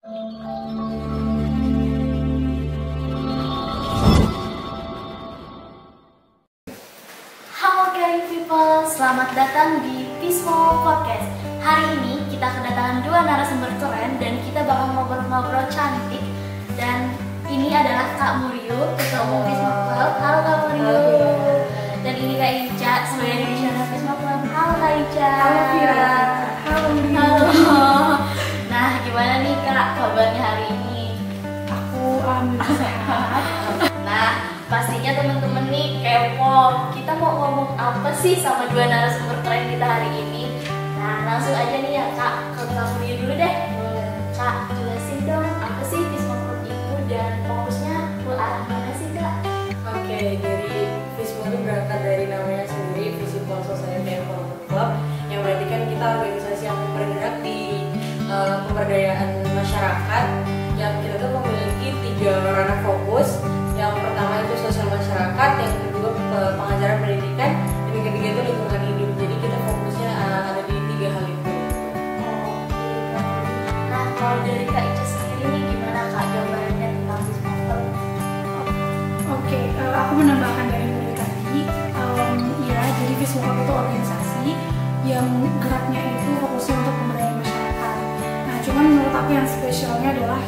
Halo caring people, selamat datang di Pismo Podcast. Hari ini kita kedatangan dua narasumber keren dan kita bakal ngobrol-ngobrol cantik. Dan ini adalah Kak Murio, Ketua Umum Pismo Club. Halo Kak Murio. Dan ini Kak Ica, sebagai divisioner Pismo Club. Halo Kak Ica. Halo Vira. Halo Murio. Halo. Nah, gimana nih Kak kabarnya hari ini? Aku alhamdulillah sehat. Nah, pastinya temen-temen nih kepo, kita mau ngomong apa sih sama dua narasumber keren kita hari ini. Nah, langsung aja nih ya Kak, ke Kak Murio dulu deh. Kak, jelasin dong apa sih Pismo Club itu dan fokusnya ke arah mana sih Kak? Oke, jadi Vismo itu berangkat dari namanya sendiri, Visible Society Empowerment Club, yang berarti kan kita organisasi yang bergerak di pemberdayaan masyarakat. Yang kita tuh memiliki 3 ranah fokus. Yang pertama itu sosial masyarakat, yang kedua pengajaran pendidikan, dan yang ketiga itu lingkungan hidup. Jadi kita fokusnya ada di 3 hal itu. Oh, nah kalau dari Kak Ica sendiri nih gimana Kak gambarannya tentang Pismo Club? Oke, aku menambahkan dari Murio tadi. Ya, jadi Vismo Club itu organisasi yang geraknya itu fokusnya untuk pemberdayaan masyarakat. Nah, cuman menurut aku yang spesialnya adalah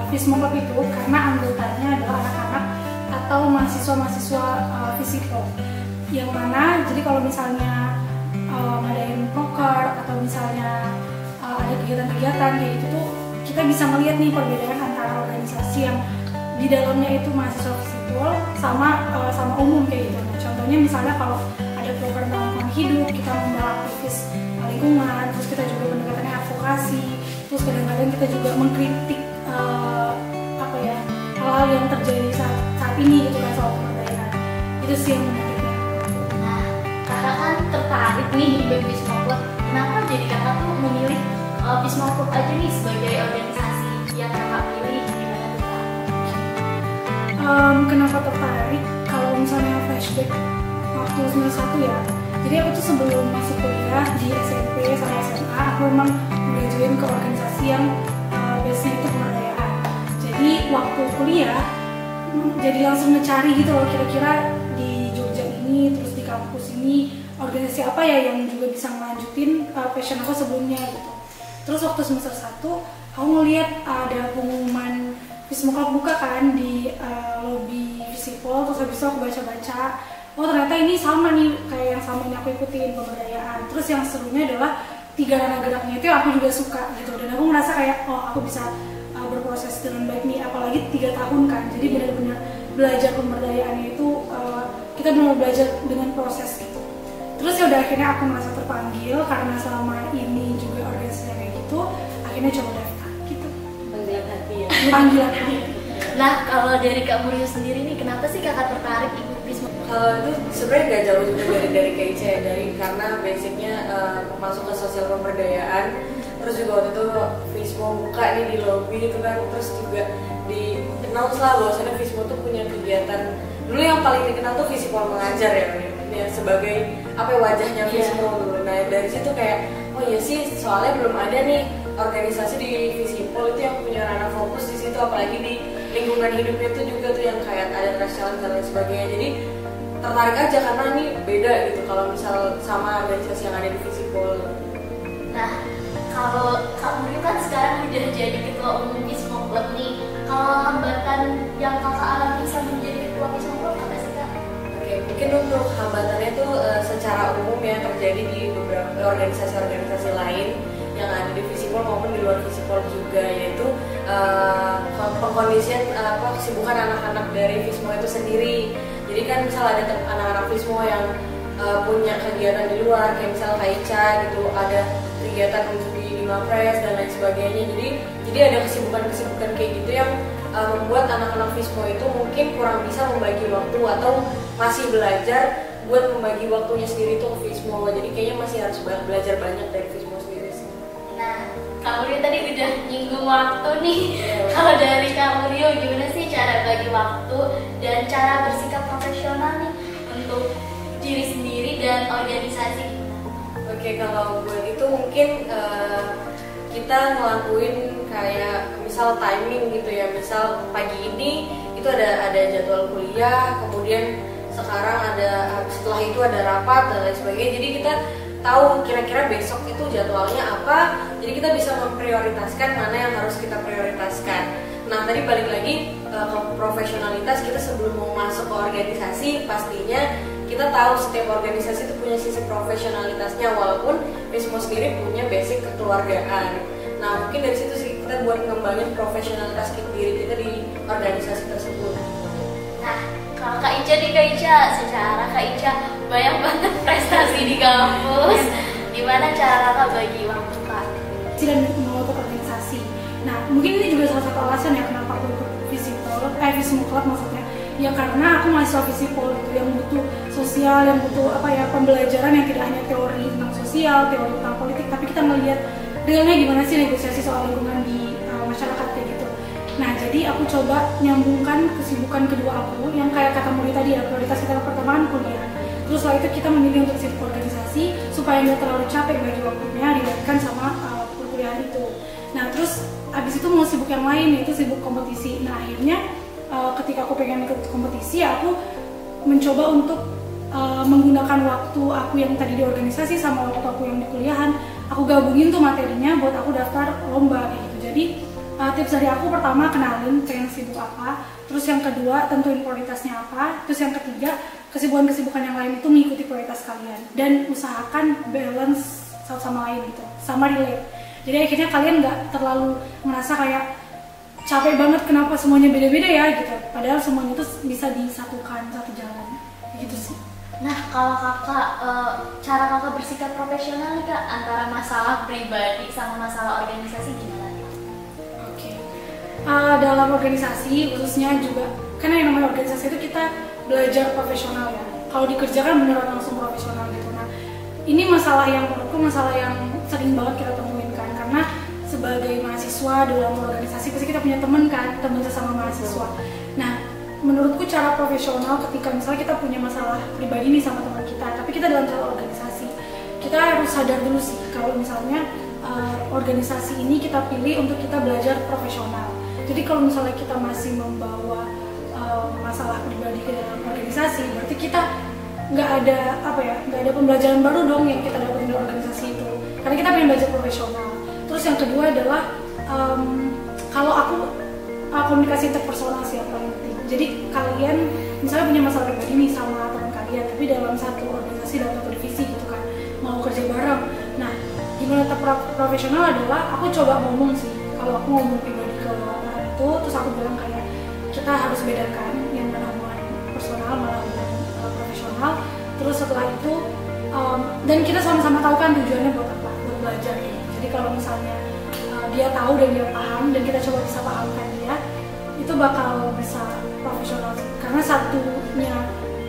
Vismo Club itu karena anggotanya adalah anak-anak atau mahasiswa-mahasiswa Visipol. Yang mana, jadi kalau misalnya ngadain proker atau misalnya ada kegiatan-kegiatan kayak gitu tuh, kita bisa melihat nih perbedaan antara organisasi yang di dalamnya itu mahasiswa Visipol sama umum kayak gitu. Nah, contohnya misalnya kalau ada program lingkungan hidup, kita membawa aktivis lingkungan, terus kita juga pendekatannya advokasi, terus kadang-kadang kita juga mengkritik hal-hal yang terjadi saat ini gitu kan, soal pemberdayaan. Itu sih yang menariknya. Nah, kakak kan tertarik nih di Pismo Club. Kenapa jadi kakak tuh memilih Pismo Club aja nih sebagai organisasi yang kakak pilih? Gimana tuh Kak? Kenapa tertarik? Kalau misalnya flashback waktu semester 1 ya, jadi aku tuh sebelum masuk kuliah di SMP sama SMA, aku memang udah join ke organisasi yang base-nya itu pemberdayaan. Jadi waktu kuliah, jadi langsung mencari gitu loh, kira-kira di Jogja ini, terus di kampus ini, organisasi apa ya yang juga bisa melanjutin passion aku sebelumnya gitu. Terus waktu semester 1, aku ngeliat ada pengumuman Vismo Club buka kan di lobby Visipol, terus habis itu aku baca-baca, oh ternyata ini sama nih kayak yang sama ini aku ikutin, pemberdayaan. Terus yang serunya adalah 3 ranah geraknya itu aku juga suka gitu, dan aku ngerasa kayak oh aku bisa berproses dengan baik nih, apalagi 3 tahun kan, jadi benar-benar belajar pemberdayaannya itu kita benar belajar dengan proses gitu. Terus ya udah akhirnya aku merasa terpanggil karena selama ini juga organisasi kayak gitu, akhirnya coba daftar gitu. Panggilan hati ya. Panggilan hati. Nah, kalau dari Kak Murio sendiri nih, kenapa sih kakak tertarik ikut Pismo? Kalau itu sebenarnya nggak jauh juga dari KIC ya, karena basicnya masuk ke sosial pemberdayaan. Terus juga waktu itu Vismo buka nih di lobby itu kan, terus juga dikenal lah bahwasannya Vismo tuh punya kegiatan. Dulu yang paling dikenal tuh Visipol mengajar ya sebagai apa wajahnya Vismo dulu. Nah dari situ kayak oh iya sih, soalnya belum ada nih organisasi di Visipol itu yang punya ranah fokus di situ, apalagi di lingkungan hidupnya tuh juga tuh yang kayak ada challenge dan lain sebagainya. Jadi tertarik aja karena ini beda gitu kalau misal sama organisasi yang ada di Visipol. Nah, kalau Kak Murio kan sekarang udah jadi ketua umum Pismo Club nih. Kalau hambatan yang kakak alami sambil menjadi ketua Pismo Club apa sih Kak? Oke, mungkin untuk hambatannya itu secara umum ya terjadi di beberapa organisasi-organisasi lain yang ada di Visipol maupun di luar Visipol juga, yaitu pengkondisian kesibukan anak-anak dari Vismo itu sendiri. Jadi kan misal ada anak-anak Vismo yang punya kegiatan di luar, kayak misal Kaica gitu, ada kegiatan untuk di Mapres dan lain sebagainya. Jadi ada kesibukan-kesibukan kayak gitu yang membuat anak-anak Vismo itu mungkin kurang bisa membagi waktu atau masih belajar buat membagi waktunya sendiri tuh ke Vismo. Jadi kayaknya masih harus belajar banyak dari Vismo sendiri sih. Nah, Kak Murio tadi udah nyinggung waktu nih. Kalau dari Kak Murio gimana sih cara bagi waktu dan cara bersikap profesional nih untuk diri sendiri dan organisasi? Oke, kalau buat itu mungkin kita ngelakuin kayak misal timing gitu ya, misal pagi ini itu ada jadwal kuliah, kemudian sekarang setelah itu ada rapat dan lain sebagainya. Jadi kita tahu kira-kira besok itu jadwalnya apa, jadi kita bisa memprioritaskan mana yang harus kita prioritaskan. Nah tadi balik lagi ke profesionalitas, kita sebelum mau masuk ke organisasi pastinya kita tahu setiap organisasi itu punya sisi profesionalitasnya, walaupun Pismo sendiri punya basic kekeluargaan. Nah mungkin dari situ sih kita buat ngembangin profesionalitas diri kita di organisasi tersebut. Nah kalau Kak Ica nih, Kak Ica, secara Kak Ica banyak banget prestasi di kampus. Gimana cara Kakak bagi waktu Kak? Dan mau ikut organisasi. Nah mungkin ini juga salah satu alasan ya kenapa aku ikut Visipol Club maksudnya. Ya karena aku mahasiswa Visipol gitu, yang butuh sosial, yang butuh pembelajaran yang tidak hanya teori tentang sosial, teori tentang politik, tapi kita melihat realnya gimana sih negosiasi soal lingkungan di masyarakat kayak gitu. Nah jadi aku coba nyambungkan kesibukan kedua aku yang kayak kata Muri tadi ya, prioritas kita pertama kan kuliah. Terus setelah itu kita memilih untuk sibuk organisasi supaya nggak terlalu capek bagi waktunya dibandingkan sama perkuliahan itu. Nah terus abis itu mau sibuk yang lain, yaitu sibuk kompetisi. Nah akhirnya ketika aku pengen ikut kompetisi, aku mencoba untuk menggunakan waktu aku yang tadi di organisasi sama waktu aku yang di kuliahan, aku gabungin tuh materinya buat aku daftar lomba kayak gitu. Jadi tips dari aku pertama kenalin pengen sibuk apa, terus yang kedua tentuin prioritasnya apa, terus yang ketiga kesibukan-kesibukan yang lain itu mengikuti prioritas kalian dan usahakan balance satu sama lain gitu, sama relate. Jadi akhirnya kalian nggak terlalu merasa kayak capek banget kenapa semuanya beda-beda ya gitu, padahal semuanya itu bisa disatukan satu jalan gitu sih. Nah kalau Kakak, cara Kakak bersikap profesional nih Kak antara masalah pribadi sama masalah organisasi gimana? Oke. Dalam organisasi khususnya juga, karena yang namanya organisasi itu kita belajar profesional ya. Kalau dikerjakan beneran langsung profesional gitu. Nah ini masalah yang menurutku masalah yang sering banget kita temuin kan, karena sebagai mahasiswa dalam organisasi pasti kita punya teman kan, teman sesama mahasiswa. Nah menurutku cara profesional ketika misalnya kita punya masalah pribadi nih sama teman kita, tapi kita dalam satu organisasi, kita harus sadar dulu sih kalau misalnya organisasi ini kita pilih untuk kita belajar profesional. Jadi kalau misalnya kita masih membawa masalah pribadi ke dalam organisasi, berarti kita nggak ada pembelajaran baru dong yang kita dapetin di organisasi itu, karena kita pengen belajar profesional. Terus yang kedua adalah kalau aku komunikasi interpersonal sih yang paling penting. Jadi kalian misalnya punya masalah pribadi nih sama teman kalian, tapi dalam satu organisasi, dalam satu divisi gitu kan, mau kerja bareng. Nah gimana tetap profesional adalah aku coba ngomong sih, kalau aku ngomong pribadi ke orang itu, terus aku bilang kayak kita harus bedakan yang mana hubungan personal mana hubungan profesional. Terus setelah itu dan kita sama-sama tahu kan tujuannya buat apa, buat belajar gitu. Jadi kalau misalnya dia tahu dan dia paham dan kita coba bisa pahamkan dia, itu bakal bisa profesional sih. Karena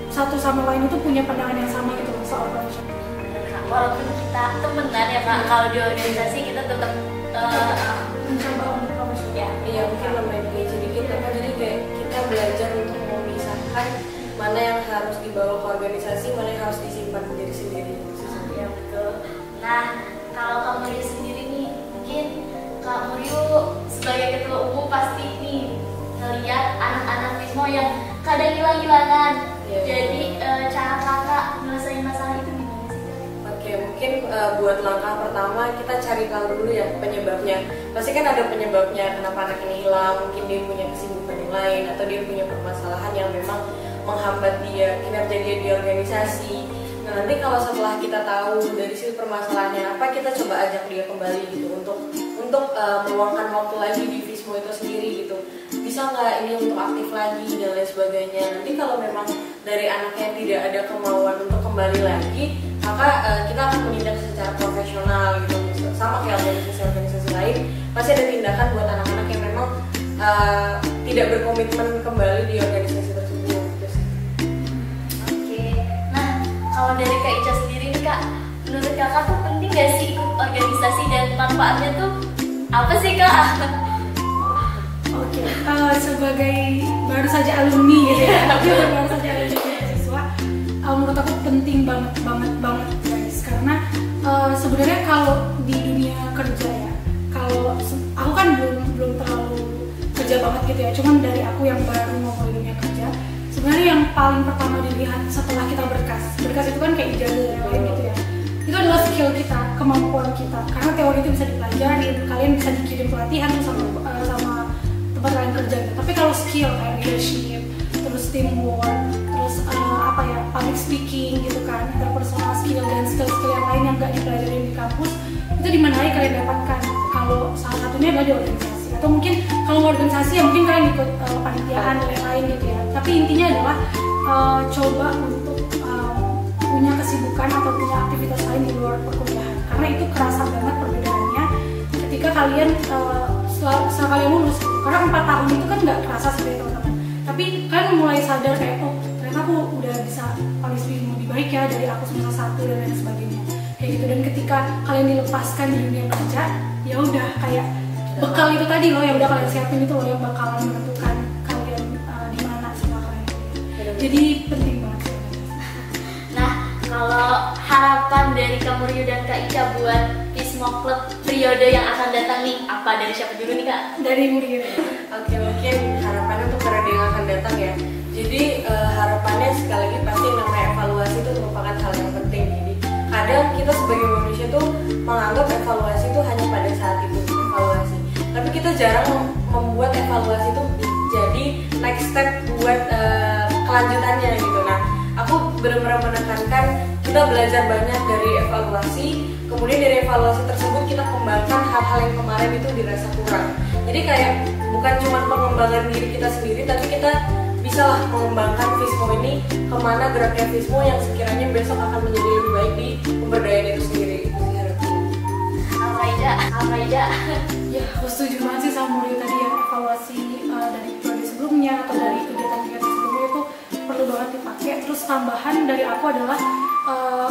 satu sama lain itu punya pandangan yang sama gitu soal profesional. Walaupun kita temenan ya Kak, kalau di organisasi kita tetap mencoba untuk profesional. Ya, Iya mungkin lebih sedikit apa, jadi kayak kita belajar untuk memisahkan mana yang harus dibawa ke organisasi, mana yang harus disimpan diri sendiri. ya betul. Nah kalau Kak Muryu sendiri nih, mungkin Kak Muryu sebagai ketua umum pasti nih ngeliat anak-anak Vismo yang kadang hilang-hilangan. Iya. Jadi cara Kakak menyelesaikan masalah itu gimana sih? Oke, mungkin buat langkah pertama kita cari tahu dulu ya penyebabnya. Pasti kan ada penyebabnya kenapa anak ini hilang, mungkin dia punya kesibukan yang lain atau dia punya permasalahan yang memang menghambat dia kinerja dia di organisasi. Nah nanti kalau setelah kita tahu dari situ permasalahannya apa, kita coba ajak dia kembali gitu untuk meluangkan waktu lagi di Vismo itu sendiri gitu. Bisa nggak ini untuk aktif lagi dan lain sebagainya. Nanti kalau memang dari anaknya tidak ada kemauan untuk kembali lagi, maka kita akan menindak secara profesional gitu. Sama kayak organisasi-organisasi lain, pasti ada tindakan buat anak-anak yang memang tidak berkomitmen kembali di organisasi tersebut. Oke, nah kalau dari Kak Ica sendiri nih Kak, menurut Kakak tuh penting gak sih ikut organisasi dan manfaatnya tuh apa sih Kak? Oke, sebagai baru saja alumni gitu ya, baru saja alumni mahasiswa, menurut aku penting banget guys, karena sebenarnya kalau di dunia kerja ya, kalau aku kan belum terlalu banget gitu ya. Cuman dari aku yang baru mau mulai dunia kerja, sebenarnya yang paling pertama dilihat setelah kita berkas itu kan kayak ijazah dan lain gitu ya. Itu adalah skill kita, kemampuan kita. Karena teori itu bisa dipelajarin, kalian bisa dikirim pelatihan sama tempat kalian kerja gitu. Tapi kalau skill kayak leadership, terus teamwork, terus public speaking gitu kan, interpersonal skill dan skill-skill yang lain yang nggak dipelajarin di kampus, itu di mana lagi kalian dapatkan? Kalau salah satunya adalah di organisasi, atau mungkin kalau organisasi ya mungkin kalian ikut panitiaan dan lain-lain gitu ya. Tapi intinya adalah coba untuk punya kesibukan atau punya aktivitas lain di luar perkuliahan, karena itu kerasa banget perbedaannya ketika kalian setelah kalian lulus. Karena 4 tahun itu kan nggak kerasa sebenarnya teman-teman, tapi kalian mulai sadar kayak oh ternyata aku udah bisa public speaking lebih baik ya dari aku semester 1 dan lain sebagainya kayak gitu. Dan ketika kalian dilepaskan di dunia kerja, ya udah kayak bekal itu tadi loh yang udah kalian siapin itu loh yang bakalan menentukan kalian di mana setelah kalian kuliah. Jadi penting banget. Nah, kalau harapan dari Kak Muryu dan Kak Ica buat Pismo Club periode yang akan datang nih, apa dari siapa dulu nih Kak? Dari Muryu. Oke, mungkin harapannya untuk periode yang akan datang ya. Jadi harapannya sekali lagi pasti namanya evaluasi itu merupakan hal yang penting. Jadi kadang kita sebagai manusia tuh menganggap evaluasi itu hanya pada saat itu evaluasi, tapi kita jarang membuat evaluasi itu jadi next step buat kelanjutannya gitu. Nah, aku benar-benar menekankan kita belajar banyak dari evaluasi, kemudian dari evaluasi tersebut kita kembangkan hal-hal yang kemarin itu dirasa kurang. Jadi kayak bukan cuma pengembangan diri kita sendiri, tapi kita bisalah mengembangkan Vismo ini kemana geraknya Vismo yang sekiranya besok akan menjadi lebih baik di pemberdayaan itu sendiri. Almaida. Ya, aku setuju banget sih sama Muryu tadi ya, evaluasi dari periode sebelumnya atau dari kegiatan-kegiatan sebelumnya itu perlu banget dipakai. Terus tambahan dari aku adalah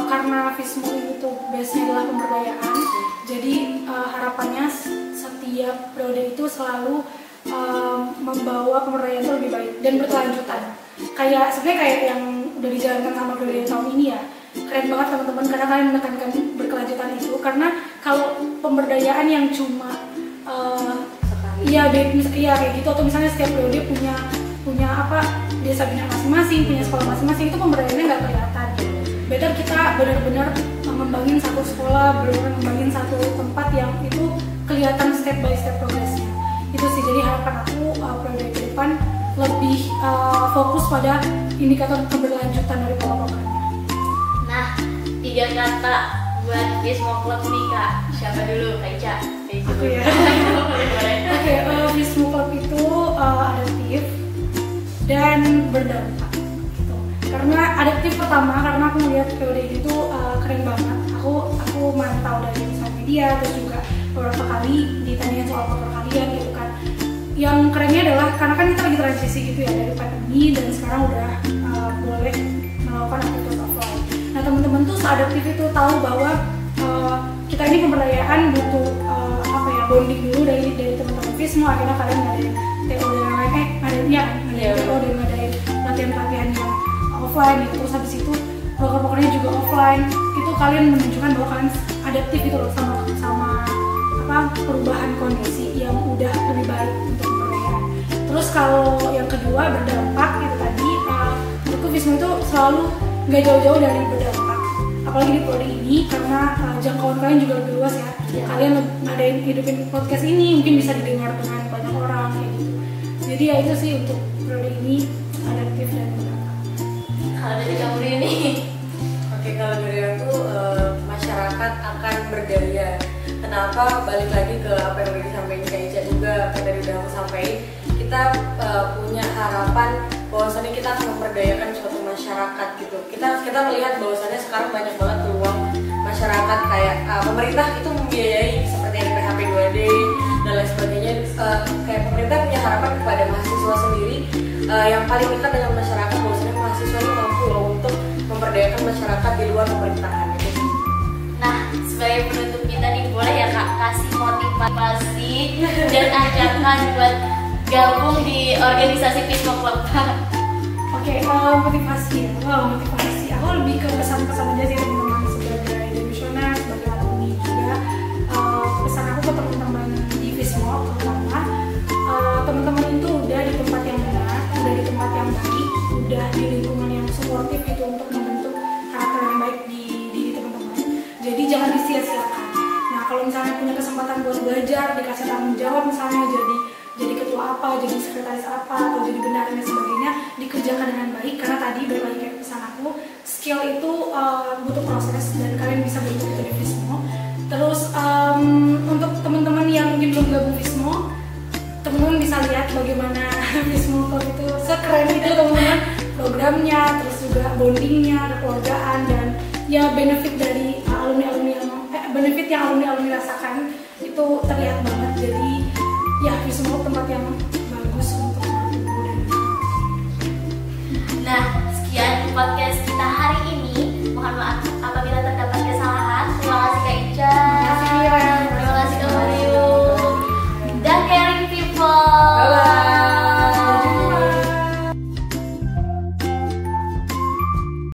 karena Vismo ini tuh base-nya adalah pemberdayaan, jadi harapannya setiap periode itu selalu membawa pemberdayaan itu lebih baik dan berkelanjutan. Kayak sebenarnya kayak yang udah dijalankan sama periode tahun ini ya, keren banget teman-teman karena kalian menekankan berkelanjutan itu. Karena kalau pemberdayaan yang cuma iya kayak gitu, atau misalnya setiap periode punya desa bina masing-masing, punya sekolah masing-masing, itu pemberdayaannya nggak kelihatan. Better kita benar-benar ngembangin satu sekolah, benar-benar ngembangin satu tempat yang itu kelihatan step by step progresnya. Itu sih, jadi harapan aku periode ke depan lebih fokus pada indikator keberlanjutan dari pokok-pokoknya. Nah, 3 kata buat Vismo Club nih Kak. Siapa dulu? Kak Ica. Aku ya. Oke, Vismo Club itu adaptif dan berdampak gitu. Karena adaptif pertama, karena aku melihat periode ini tuh keren banget. Aku mantau dari sosial media, terus juga beberapa kali ditanyain soal paper kalian gitu kan. Yang kerennya adalah karena kan kita lagi transisi gitu ya dari pandemi, dan sekarang udah boleh melakukan aktivitas offline. Nah, teman-teman tuh seadaptif itu tahu bahwa kita ini pemberdayaan butuh bonding dulu dari teman-teman Vismo. Akhirnya kalian ngadain TO dan lain-lain, ngadain TO dan ngadain pelatihan-pelatihan yang offline gitu. Terus habis itu proker-prokernya juga offline. Itu kalian menunjukkan bahwa kalian adaptif gitu loh sama perubahan kondisi yang udah lebih baik untuk pemberdayaan. Terus kalau yang kedua berdampak itu tadi, menurutku Vismo itu selalu nggak jauh-jauh dari berdampak. Apalagi di periode ini karena jangkauan kalian juga lebih luas ya. Kalian ngadain hidupin podcast ini mungkin bisa didengar dengan banyak orang kayak gitu. Jadi ya itu sih untuk periode ini, adaptif dan berdampak. Kalau dari kamu ini? Oke, kalau dari aku masyarakat akan berdaya. Kenapa? Balik lagi ke apa yang udah disampaikan Kak Ica juga, apa yang tadi udah aku sampaikan. Kita punya harapan bahwasannya kita akan memberdayakan suatu masyarakat gitu. Kita melihat bahwasannya sekarang banyak banget peluang masyarakat, kayak pemerintah itu membiayai seperti yang PHP 2D dan lain sebagainya. Kayak pemerintah punya harapan kepada mahasiswa sendiri yang paling dekat dengan masyarakat, bahwasannya mahasiswa ini mampu loh untuk memberdayakan masyarakat di luar pemerintahan gitu. Nah, sebagai penutup kita nih, boleh ya Kak kasih motivasi dan ajakan buat gabung di organisasi Vismo Club? Oke, motivasi. Aku lebih ke pesan-pesan aja sih teman-teman, sebagai demisioner, sebagai alumni juga. Pesan aku ke teman-teman di Vismo terutama, teman-teman itu buat belajar, dikasih tanggung jawab misalnya jadi ketua apa, jadi sekretaris apa, atau jadi bendahara dan sebagainya, dikerjakan dengan baik. Karena tadi balik lagi kayak pesan aku, skill itu butuh proses dan kalian bisa bentuk itu di Vismo. Terus untuk teman-teman yang mungkin belum gabung Vismo, teman-teman bisa lihat bagaimana Vismo Club itu sekeren itu teman-teman, programnya, terus juga bondingnya, kekeluargaan, dan ya benefit dari alumni-alumni benefit yang alumni-alumni rasakan itu terlihat banget. Jadi ya Vismo tempat yang